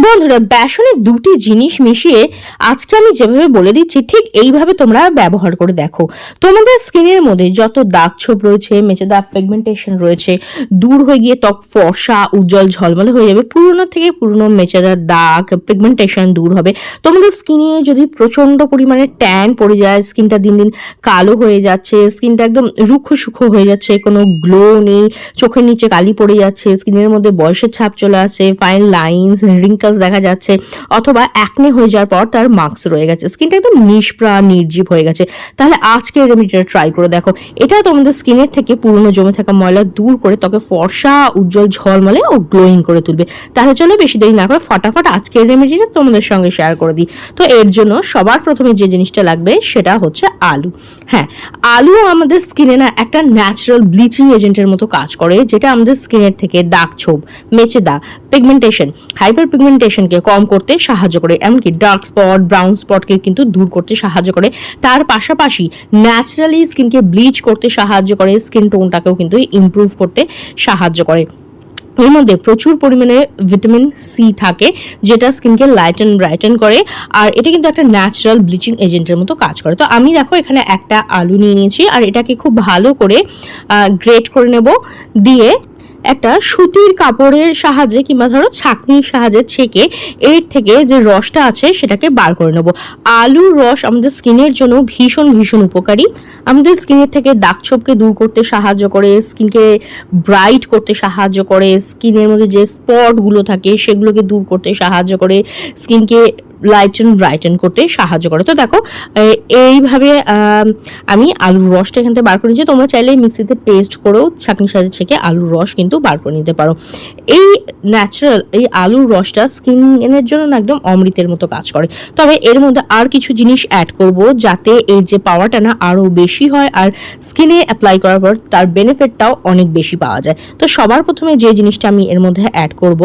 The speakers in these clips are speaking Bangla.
বন্ধুরা, বেসনের দুটি জিনিস মিশিয়ে আজকে আমি যেভাবে বলে দিচ্ছি ঠিক এইভাবে তোমরা ব্যবহার করে দেখো। তোমাদের স্কিনের মধ্যে যত দাগ ছোপ রয়েছে, মেচে দাগ, পিগমেন্টেশন রয়েছে, দূর হয়ে গিয়ে ত্বক ফর্সা উজ্জ্বল ঝলমলে হয়ে যাবে। পুরনো থেকে পুরনো মেচে দাগ, পিগমেন্টেশন দূর হবে। তোমাদের স্কিনে যদি প্রচন্ড পরিমাণে ট্যান পড়ে যায়, স্কিনটা দিন দিন কালো হয়ে যাচ্ছে, স্কিনটা একদম রুক্ষ সূক্ষ্ম হয়ে যাচ্ছে, কোনো গ্লো নেই, চোখের নিচে কালি পড়ে যাচ্ছে, স্কিনের মধ্যে বয়সের ছাপ চলে আসে, ফাইন লাইনস, রিঙ্কলস দেখা যাচ্ছে, অথবা অ্যাকনে হয়ে যাওয়ার পর তার মার্কস রয়ে গেছে, স্কিনটা একদম নিষ্প্রাণ নির্জীব হয়ে গেছে, তাহলে আজকে এই রেমেডিটা ট্রাই করে দেখো। এটা তোমাদের স্কিনের থেকে পুরনো জমে থাকা ময়লা দূর করে ত্বকে ফর্সা উজ্জ্বল ঝলমলে ও গ্লোয়িং করে তুলবে। তাহলে চলো বেশি দেরি না করে ফটাফট আজকের রেমেডিটা তোমাদের সঙ্গে শেয়ার করে দিই। তো এর জন্য সবার প্রথমে যে জিনিসটা লাগবে সেটা হচ্ছে আলু। হ্যাঁ, আলু আমাদের স্কিনে না একটা ন্যাচারাল ব্লিচিং এজেন্টের মতো কাজ করে, যেটা আমাদের স্কিনের থেকে দাগ ছোপ, মেচে দাগ, পিগমেন্টেশন, হাইপার পিগমেন্টেশনকে কম করতে সাহায্য করে, এমনকি ডার্ক স্পট, ব্রাউন স্পটকে কিন্তু দূর করতে সাহায্য করে। তার পাশাপাশি ন্যাচারালি স্কিনকে ব্লিচ করতে সাহায্য করে, স্কিন টোনটাকেও কিন্তু ইমপ্রুভ করতে সাহায্য করে। এর মধ্যে প্রচুর পরিমাণে ভিটামিন সি থাকে, যেটা স্কিনকে লাইটেন ব্রাইটেন করে, আর এটা কিন্তু একটা ন্যাচারাল ব্লিচিং এজেন্টের মতো কাজ করে। তো আমি দেখো এখানে একটা আলু নিয়ে নিয়েছি, আর এটাকে খুব ভালো করে গ্রেট করে নেব, দিয়ে একটা সুতির কাপড়ের সাহায্যে কিংবা ধরো ছাঁকনির সাহায্যে ছেঁকে এর থেকে যে রসটা আছে সেটাকে বার করে নেব। আলুর রস আমাদের স্কিনের জন্য ভীষণ ভীষণ উপকারী। আমাদের স্কিনের থেকে দাগ ছোপকে দূর করতে সাহায্য করে, স্কিনকে ব্রাইট করতে সাহায্য করে, স্কিনের মধ্যে যে স্পটগুলো থাকে সেগুলোকে দূর করতে সাহায্য করে, স্কিনকে লাইটেন ব্রাইটেন করতে সাহায্য করে। তো দেখো এইভাবে আমি আলুর রসটা এখান থেকে বার করে নিয়েছি। তোমরা চাইলে মিক্সিতে পেস্ট করেও ছাঁকনির সাহায্যে ছেঁকে আলুর রস কিন্তু বার করে নিতে পারো। এই ন্যাচারাল এই আলুর রসটা স্কিনের জন্য না একদম অমৃতের মতো কাজ করে। তবে এর মধ্যে আর কিছু জিনিস অ্যাড করব, যাতে এর যে পাওয়ারটা না আরও বেশি হয়, আর স্কিনে অ্যাপ্লাই করার পর তার বেনিফিটটাও অনেক বেশি পাওয়া যায়। তো সবার প্রথমে যে জিনিসটা আমি এর মধ্যে অ্যাড করব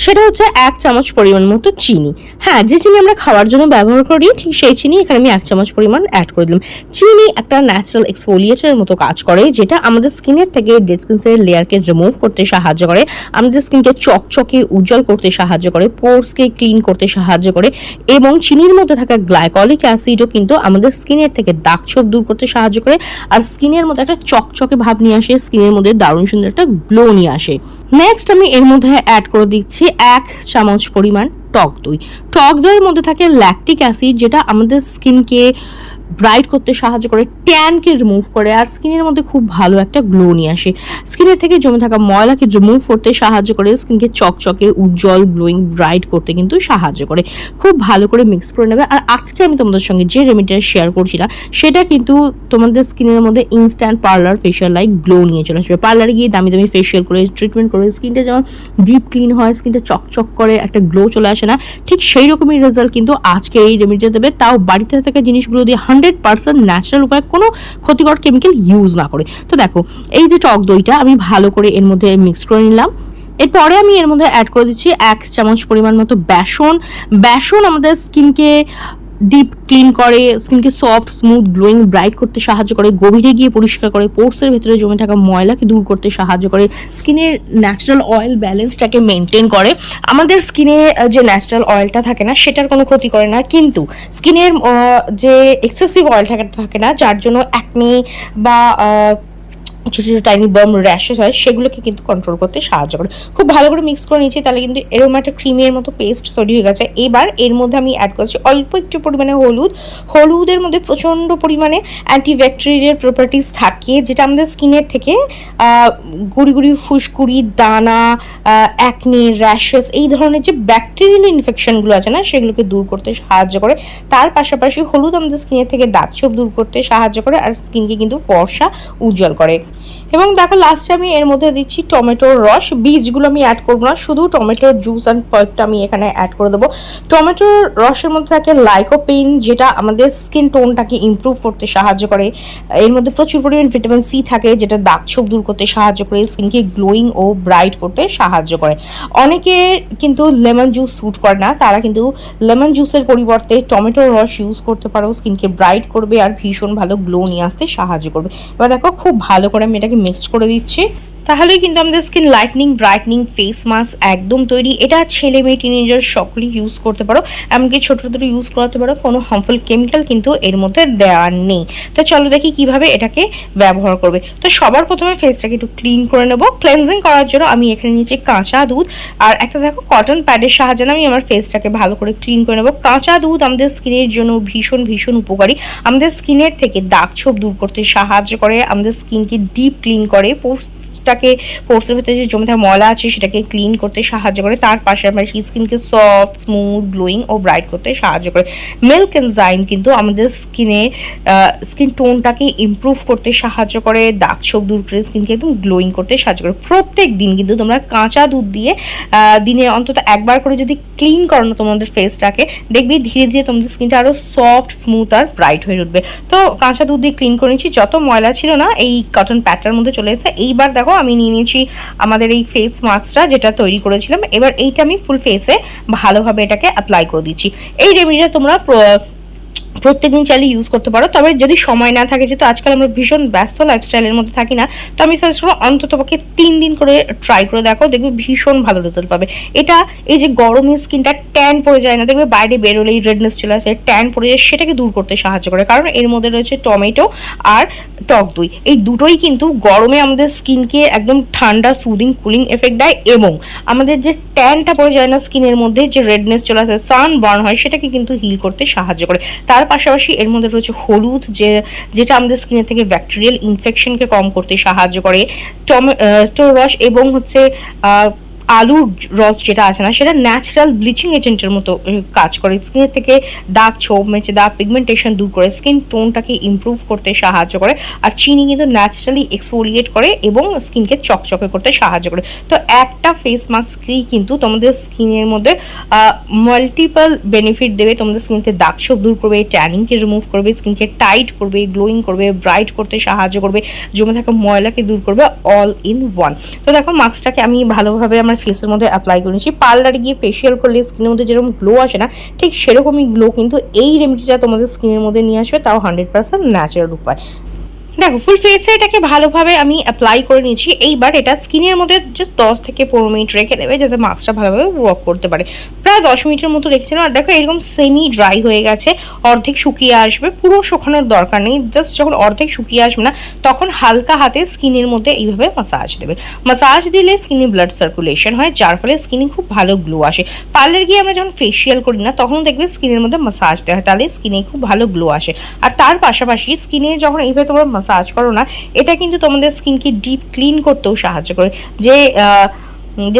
সেটা হচ্ছে 1 চামচ পরিমাণ মতো চিনি। হ্যাঁ, যে চিনি আমরা খাওয়ার জন্য ব্যবহার করি ঠিক সেই চিনি এখানে আমি 1 চামচ পরিমাণ অ্যাড করে দিলাম। চিনি একটা ন্যাচারাল এক্সফোলিয়েটারের মতো কাজ করে, যেটা আমাদের স্কিনের থেকে ডেড স্কিনের লেয়ারকে রিমুভ করতে সাহায্য করে, আমাদের স্কিনকে চকচকে উজ্জ্বল করতে সাহায্য করে, পোরসকে ক্লিন করতে সাহায্য করে, এবং চিনির মধ্যে থাকা গ্লাইকলিক অ্যাসিডও কিন্তু আমাদের স্কিনের থেকে দাগ ছোপ দূর করতে সাহায্য করে, আর স্কিনের মধ্যে একটা চকচকে ভাব নিয়ে আসে, স্কিনের মধ্যে দারুণ সুন্দর একটা গ্লো নিয়ে আসে। নেক্সট আমি এর মধ্যে অ্যাড করে দিচ্ছি 1 চামচ পরিমাণ টক দই। টক দইয়ের মধ্যে থাকে ল্যাকটিক অ্যাসিড, যেটা আমাদের স্কিনকে ব্রাইট করতে সাহায্য করে, ট্যানকে রিমুভ করে, আর স্কিনের মধ্যে খুব ভালো একটা গ্লো নিয়ে আসে। স্কিনের থেকে জমে থাকা ময়লাকে রিমুভ করতে সাহায্য করে, স্কিনকে চকচকে উজ্জ্বল গ্লোয়িং ব্রাইট করতে কিন্তু সাহায্য করে। খুব ভালো করে মিক্স করে নেবে। আর আজকে আমি তোমাদের সঙ্গে যে রেমেডিটা শেয়ার করছিলাম সেটা কিন্তু তোমাদের স্কিনের মধ্যে instant parlour facial like glow নিয়ে চলে আসবে। পার্লারে গিয়ে দামি দামি ফেশিয়াল করে ট্রিটমেন্ট করে স্কিনটা যেমন ডিপ ক্লিন হয়, স্কিনটা চকচক করে একটা গ্লো চলে আসে না, ঠিক সেই রকমই রেজাল্ট কিন্তু আজকে এই রেমেডিটা দেবে, তাও বাড়িতে থাকা জিনিসগুলো দিয়ে 100% ন্যাচারাল উপায়, কোনো ক্ষতিকর কেমিক্যাল ইউজ না করে। তো দেখো এই যে টক দইটা আমি ভালো করে এর মধ্যে মিক্স করে নিলাম। এরপরে আমি এর মধ্যে অ্যাড করে দিচ্ছি 1 চামচ পরিমাণ মতো বেসন। বেসন আমাদের স্কিনকে ডিপ ক্লিন করে, স্কিনকে সফট স্মুথ গ্লোয়িং ব্রাইট করতে সাহায্য করে, গভীরে গিয়ে পরিষ্কার করে, পোর্সের ভেতরে জমে থাকা ময়লাকে দূর করতে সাহায্য করে, স্কিনের ন্যাচারাল অয়েল ব্যালেন্সটাকে মেনটেন করে। আমাদের স্কিনে যে ন্যাচারাল অয়েলটা থাকে না সেটার কোনো ক্ষতি করে না, কিন্তু স্কিনের যে এক্সেসিভ অয়েল থাকে না, যার জন্য অ্যাকনে বা ছোটো ছোটো টাইনি বার্ম র্যাশেস হয়, সেগুলোকে কিন্তু কন্ট্রোল করতে সাহায্য করে। খুব ভালো করে মিক্স করে নিয়েছি, তাহলে কিন্তু এরকম একটা ক্রিমের মতো পেস্ট তৈরি হয়ে গেছে। এবার এর মধ্যে আমি অ্যাড করছি অল্প একটু পরিমাণে হলুদ। হলুদের মধ্যে প্রচণ্ড পরিমাণে অ্যান্টিব্যাকটেরিয়াল প্রপার্টিস থাকে, যেটা আমাদের স্কিনের থেকে গুড়ি গুড়ি ফুসকুড়ি, দানা, অ্যাকনে, র্যাশেস, এই ধরনের যে ব্যাকটেরিয়াল ইনফেকশনগুলো আছে না সেগুলোকে দূর করতে সাহায্য করে। তার পাশাপাশি হলুদ আমাদের স্কিনের থেকে দাগ ছোপ দূর করতে সাহায্য করে, আর স্কিনকে কিন্তু ফর্সা উজ্জ্বল করে। এবং দেখো লাস্টে আমি এর মধ্যে দিচ্ছি টমেটোর রস। বীজগুলো আমি অ্যাড করবো না, শুধু টমেটোর জুস অ্যান্ড পাল্পটা আমি এখানে অ্যাড করে দেবো। টমেটোর রসের মধ্যে থাকে লাইকোপিন, যেটা আমাদের স্কিন টোনটাকে ইমপ্রুভ করতে সাহায্য করে। এর মধ্যে প্রচুর পরিমাণ ভিটামিন সি থাকে, যেটা দাগ ছোপ দূর করতে সাহায্য করে, স্কিনকে গ্লোয়িং ও ব্রাইট করতে সাহায্য করে। অনেকে কিন্তু লেমন জুস স্যুট করে না, তারা কিন্তু লেমন জুসের পরিবর্তে টমেটোর রস ইউজ করতে পারো, স্কিনকে ব্রাইট করবে আর ভীষণ ভালো গ্লো নিয়ে আসতে সাহায্য করবে। এবার দেখো খুব ভালো করে আমি এটাকে মিক্স করে দিচ্ছি। তাহলেই কিন্তু আমাদের skin lightning brightening face mask একদম তৈরি। এটা ছেলে মেয়ে টিনেজার সকলেই ইউজ করতে পারো, এমনকি ছোট ছোট ইউজ করতে পারো, কোনো হার্মফুল কেমিক্যাল কিন্তু এর মধ্যে দেওয়া নেই। তো চলো দেখি কিভাবে এটাকে ব্যবহার করবে। তো সবার প্রথমে ফেসটাকে একটু ক্লিন করে নেবো। ক্লেনজিং করার জন্য আমি এখানে নিয়েছি কাঁচা দুধ আর একটা দেখো কটন প্যাডের সাহায্যে আমি আমার ফেসটাকে ভালো করে ক্লিন করে নেবো। কাঁচা দুধ আমাদের স্কিনের জন্য ভীষণ ভীষণ উপকারী। আমাদের স্কিনের থেকে দাগ ছোপ দূর করতে সাহায্য করে, আমাদের স্কিনকে ডিপ ক্লিন করে, পোর্সের ভিতরে যে জমে থাকা ময়লা আছে সেটাকে ক্লিন করতে সাহায্য করে। তার পাশাপাশি স্কিনকে সফট স্মুথ গ্লোয়িং ও ব্রাইট করতে সাহায্য করে। মিল্ক এনজাইম কিন্তু আমাদের স্কিন টোনটাকে ইমপ্রুভ করতে সাহায্য করে, দাগ ছোপ দূর করে স্কিনকে একদম গ্লোয়িং করতে সাহায্য করে। প্রত্যেক দিন কিন্তু তোমরা কাঁচা দুধ দিয়ে দিনে অন্তত একবার করে যদি ক্লিন করানো তোমাদের ফেসটাকে, দেখবি ধীরে ধীরে তোমাদের স্কিনটা আরও সফট স্মুথ আর ব্রাইট হয়ে উঠবে। তো কাঁচা দুধ দিয়ে ক্লিন করে নিচ্ছি, যত ময়লা ছিল না এই কটন প্যাডটার মধ্যে চলে এসেছে। এইবার দেখো আমি নিয়ে নিয়েছি আমাদের এই ফেস মাস্কটা যেটা তৈরি করেছিলাম। এবার এইটা আমি ফুল ফেসে ভালোভাবে এটাকে অ্যাপ্লাই করে দিচ্ছি। এই রেমেডিটা তোমরা প্রত্যেকদিন চাইলে ইউজ করতে পারো, তবে যদি সময় না থাকে, যেহেতু আজকাল আমরা ভীষণ ব্যস্ত লাইফস্টাইলের মধ্যে থাকি না, তো আমি সাজেস্ট করবো অন্তত পক্ষে 3 দিন করে ট্রাই করে দেখো, দেখবে ভীষণ ভালো রেজাল্ট পাবে। এটা এই যে গরমে স্কিনটা ট্যান পড়ে যায় না, দেখবে বাইরে বেরোলেই রেডনেস চলে আসে, ট্যান পড়ে যায়, সেটাকে দূর করতে সাহায্য করে। কারণ এর মধ্যে রয়েছে টমেটো আর টক দই, এই দুটোই কিন্তু গরমে আমাদের স্কিনকে একদম ঠান্ডা সুদিং কুলিং এফেক্ট দেয় এবং আমাদের যে ট্যানটা পড়ে যায় না স্কিনের মধ্যে, যে রেডনেস চলে আসে, সান বার্ন হয়, সেটাকে কিন্তু হিল করতে সাহায্য করে। তার পাশাপাশি এর মধ্যে রয়েছে হলুদ, যেটা আমাদের স্কিনের থেকে ব্যাকটেরিয়াল ইনফেকশনকে কম করতে সাহায্য করে। টমেটো রস এবং হচ্ছে আলুর রস যেটা আছে না, সেটা ন্যাচারাল ব্লিচিং এজেন্টের মতো কাজ করে, স্কিনের থেকে দাগ ছোপ মেচে দাগ পিগমেন্টেশন দূর করে, স্কিন টোনটাকে ইমপ্রুভ করতে সাহায্য করে। আর চিনি কিন্তু ন্যাচারালি এক্সফোলিয়েট করে এবং স্কিনকে চকচকে করতে সাহায্য করে। তো একটা ফেস মাস্কই কিন্তু তোমাদের স্কিনের মধ্যে মাল্টিপল বেনিফিট দেবে। তোমাদের স্কিনকে দাগ ছোপ দূর করবে, ট্যানিংকে রিমুভ করবে, স্কিনকে টাইট করবে, গ্লোয়িং করবে, ব্রাইট করতে সাহায্য করবে, জমে থাকা ময়লাকে দূর করবে, অল ইন ওয়ান। তো দেখো মাস্কটাকে আমি ভালোভাবে আমার ফেসের মধ্যে অ্যাপ্লাই করেছি। পার্লারে গিয়ে ফেসিয়াল করলে স্কিনের মধ্যে যেরকম গ্লো আসে না, ঠিক সেরকমই গ্লো কিন্তু এই রেমেডিটা তোমাদের স্কিনের মধ্যে নিয়ে আসবে, তাও 100% ন্যাচারাল উপায়। দেখো ফুল ফেসে এটাকে ভালোভাবে আমি অ্যাপ্লাই করে নিয়েছি। এইবার এটা স্কিনের মধ্যে জাস্ট 10 থেকে 15 মিনিট রেখে দেবে, যাতে মাস্কটা ভালোভাবে ওয়ার্ক করতে পারে। প্রায় 10 মিনিটের মতো রেখেছিলাম। আর দেখো এরকম সেমি ড্রাই হয়ে গেছে, অর্ধেক শুকিয়ে আসবে, পুরো শুকানোর দরকার নেই। জাস্ট যখন অর্ধেক শুকিয়ে আসবে না, তখন হালকা হাতে স্কিনের মধ্যে এইভাবে মাসাজ দেবে। মাসাজ দিলে স্কিনে ব্লাড সার্কুলেশন হয়, যার ফলে স্কিনে খুব ভালো গ্লো আসে। পার্লার গিয়ে আমরা যখন ফেসিয়াল করি না, তখন দেখবে স্কিনের মধ্যে মাসাজ দেওয়া হয়, তাহলে স্কিনে খুব ভালো গ্লো আসে। আর তার পাশাপাশি স্কিনে যখন এইভাবে তোমরা মাসাজ করো না, এটা কিন্তু তোমাদের স্কিনকে ডিপ ক্লিন করতেও সাহায্য করে। যে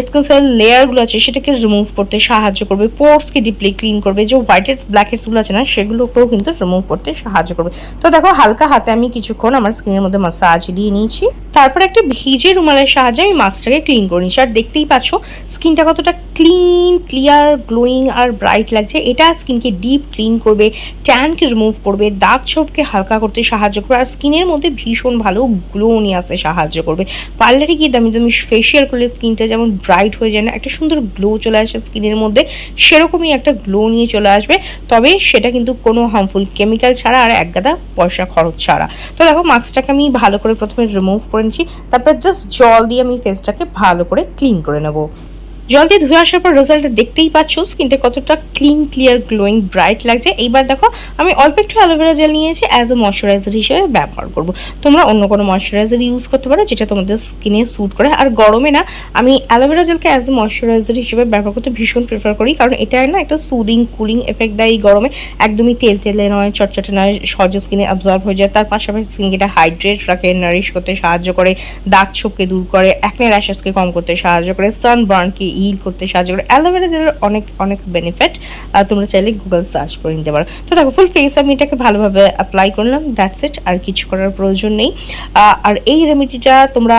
স্কিন সেল লেয়ারগুলো আছে সেটাকে রিমুভ করতে সাহায্য করবে, পোর্সকে ডিপলি ক্লিন করবে, যে হোয়াইটের ব্ল্যাকহেডসগুলো আছে না সেগুলোকেও কিন্তু রিমুভ করতে সাহায্য করবে। তো দেখো হালকা হাতে আমি কিছুক্ষণ আমার স্কিনের মধ্যে মাসাজ দিয়ে নিয়েছি, তারপর একটা ভিজে রুমালের সাহায্যে আমি মাস্কটাকে ক্লিন করে নিচ্ছি। আর দেখতেই পাচ্ছ স্কিনটা কতটা ক্লিন, ক্লিয়ার, গ্লোয়িং আর ব্রাইট লাগছে। এটা স্কিনকে ডিপ ক্লিন করবে, ট্যানকে রিমুভ করবে, দাগ ছোপকে হালকা করতে সাহায্য করবে, আর স্কিনের মধ্যে ভীষণ ভালো গ্লো নিয়ে আসতে সাহায্য করবে। পার্লারে গিয়ে দামি দামি ফেসিয়াল করলে স্কিনটা যেমন ব্রাইট হয়ে যায় না, একটা সুন্দর গ্লো চলে আসে স্কিনের মধ্যে, সেরকমই একটা গ্লো নিয়ে চলে আসবে। তবে সেটা কিন্তু কোনো হার্মফুল কেমিক্যাল ছাড়া আর একগাদা পয়সা খরচ ছাড়া। তো দেখো মাস্কটাকে আমি ভালো করে প্রথমে রিমুভ করে নিচ্ছি, তারপর জাস্ট জল দিয়ে আমি ফেসটাকে ভালো করে ক্লিন করে নেবো। জল দিয়ে ধুয়ে আসার পর রেজাল্টটা দেখতেই পাচ্ছ, স্কিনটা কতটা ক্লিন, ক্লিয়ার, গ্লোয়িং, ব্রাইট লাগছে। এইবার দেখো আমি অল্প একটু অ্যালোভেরা জেল নিয়েছি, অ্যাজ এ ময়শ্চারাইজার হিসেবে ব্যবহার করব। তোমরা অন্য কোনো ময়শ্চারাইজার ইউজ করতে পারো যেটা তোমাদের স্কিনে স্যুট করে। আর গরমে না আমি অ্যালোভেরা জেলকে অ্যাজ এ ময়শ্চারাইজার হিসেবে ব্যবহার করতে ভীষণ প্রেফার করি, কারণ এটা না একটা সুদিং কুলিং এফেক্ট দেয় এই গরমে। একদমই তেলে নয়, চটচটে নয়, সহজে স্কিনে অ্যাবজর্ব হয়ে যায়। তার পাশাপাশি স্কিনকে এটা হাইড্রেট রাখে, নারিশ করতে সাহায্য করে, দাগ ছোপকে দূর করে, অ্যাকনে র্যাশেসকে কম করতে সাহায্য করে, সানবার্নকে হিল করতে সাহায্য করে। অ্যালোভেরা জেলের অনেক অনেক বেনিফিট তোমরা চাইলে গুগল সার্চ করে নিতে পারো। তো দেখো ফুল ফেস আমি এটাকে ভালোভাবে অ্যাপ্লাই করলাম, দ্যাটস ইট, আর কিছু করার প্রয়োজন নেই। আর এই রেমেডিটা তোমরা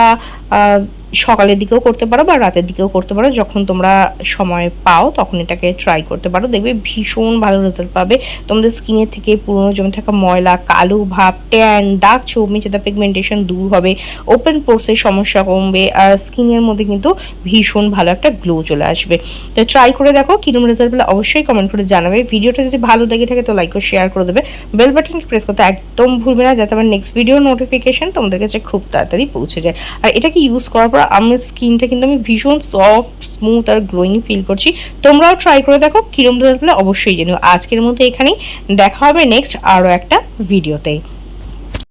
সকালের দিকেও করতে পারো বা রাতের দিকেও করতে পারো, যখন তোমরা সময় পাও তখন এটাকে ট্রাই করতে পারো, দেখবে ভীষণ ভালো রেজাল্ট পাবে। তোমাদের স্কিনের থেকে পুরনো জমে থাকা ময়লা, কালো ভাব, ট্যান, দাগ ছোপ, মেচে দা পিগমেন্টেশন দূর হবে, ওপেন পোর্সের সমস্যা কমবে, আর স্কিনের মধ্যে কিন্তু ভীষণ ভালো একটা গ্লো চলে আসবে। তো ট্রাই করে দেখো, কিরকম রেজাল্ট পেলে অবশ্যই কমেন্ট করে জানাবে। ভিডিওটা যদি ভালো লেগে থাকে তো লাইক ও শেয়ার করে দেবে, বেল বাটনকে প্রেস করতে একদম ভুলবে না, যাতে আমার নেক্সট ভিডিও নোটিফিকেশন তোমাদের কাছে খুব তাড়াতাড়ি পৌঁছে যায়। আর এটাকে ইউজ করার পর পর আমার স্কিনটা কিন্তু আমি ভীষণ সফট, স্মুথ আর গ্লোয়িং ফিল করছি। তোমরাও ট্রাই করে দেখো, কিরম রেজাল্ট পেলে অবশ্যই জানিও। আজকের মধ্যে এখানেই, দেখা হবে নেক্সট আরও একটা ভিডিওতে।